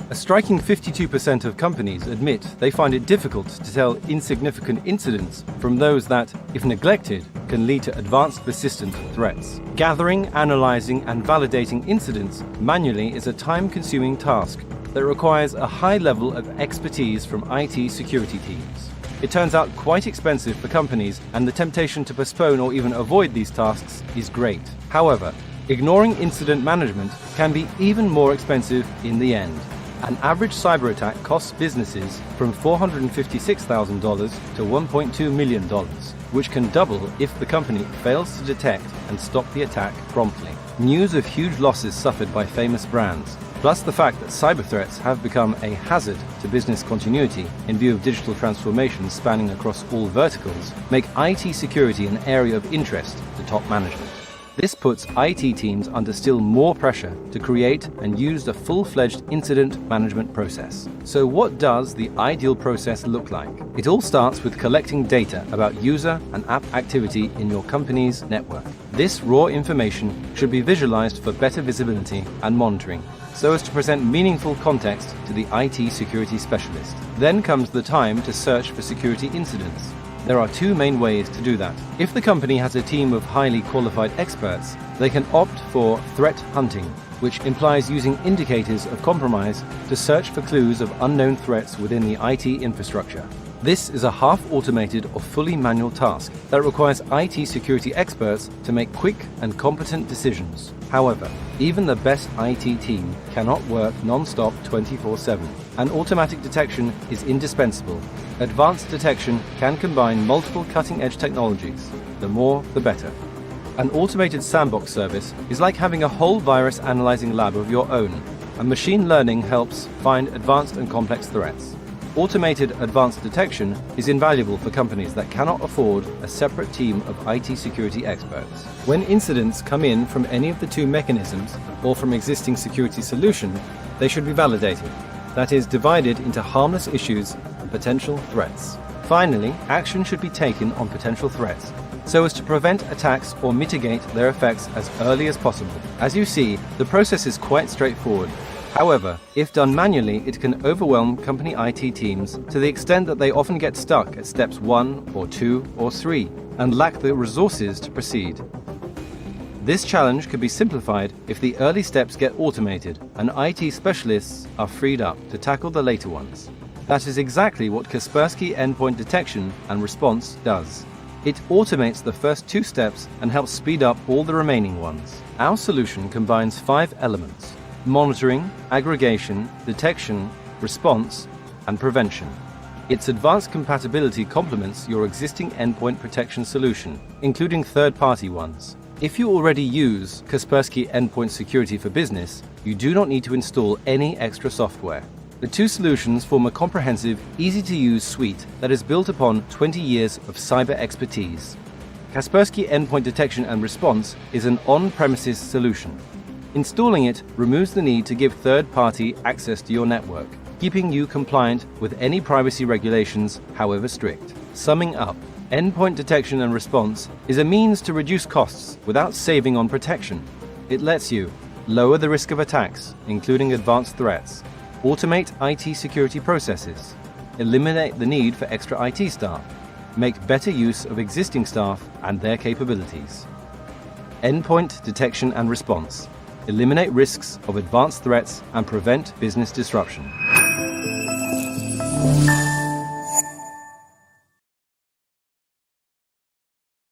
A striking 52% of companies admit they find it difficult to tell insignificant incidents from those that, if neglected, can lead to advanced persistent threats. Gathering, analyzing, and validating incidents manually is a time-consuming task that requires a high level of expertise from IT security teams. It turns out quite expensive for companies, and the temptation to postpone or even avoid these tasks is great. However, ignoring incident management can be even more expensive in the end. An average cyber attack costs businesses from $456,000 to $1.2 million, which can double if the company fails to detect and stop the attack promptly. News of huge losses suffered by famous brands, plus the fact that cyber threats have become a hazard to business continuity in view of digital transformation spanning across all verticals, make IT security an area of interest to top management. This puts IT teams under still more pressure to create and use a full-fledged incident management process. So what does the ideal process look like? It all starts with collecting data about user and app activity in your company's network. This raw information should be visualized for better visibility and monitoring, so as to present meaningful context to the IT security specialist. Then comes the time to search for security incidents. There are two main ways to do that. If the company has a team of highly qualified experts, they can opt for threat hunting, which implies using indicators of compromise to search for clues of unknown threats within the IT infrastructure. This is a half-automated or fully manual task that requires IT security experts to make quick and competent decisions. However, even the best IT team cannot work non-stop 24/7, and automatic detection is indispensable. Advanced detection can combine multiple cutting-edge technologies. The more, the better. An automated sandbox service is like having a whole virus analyzing lab of your own, and machine learning helps find advanced and complex threats. Automated advanced detection is invaluable for companies that cannot afford a separate team of IT security experts. When incidents come in from any of the two mechanisms or from existing security solution, they should be validated. That is, divided into harmless issues and potential threats. Finally, action should be taken on potential threats, so as to prevent attacks or mitigate their effects as early as possible. As you see, the process is quite straightforward. However, if done manually, it can overwhelm company IT teams to the extent that they often get stuck at steps 1 or 2 or 3 and lack the resources to proceed. This challenge could be simplified if the early steps get automated and IT specialists are freed up to tackle the later ones. That is exactly what Kaspersky Endpoint Detection and Response does. It automates the first 2 steps and helps speed up all the remaining ones. Our solution combines 5 elements: monitoring, aggregation, detection, response, and prevention. Its advanced compatibility complements your existing endpoint protection solution, including third-party ones. If you already use Kaspersky Endpoint Security for Business, you do not need to install any extra software. The two solutions form a comprehensive, easy-to-use suite that is built upon 20 years of cyber expertise. Kaspersky Endpoint Detection and Response is an on-premises solution. Installing it removes the need to give third-party access to your network, keeping you compliant with any privacy regulations, however strict. Summing up, Endpoint Detection and Response is a means to reduce costs without saving on protection. It lets you lower the risk of attacks, including advanced threats, automate IT security processes, eliminate the need for extra IT staff, make better use of existing staff and their capabilities. Endpoint Detection and Response. Eliminate risks of advanced threats and prevent business disruption.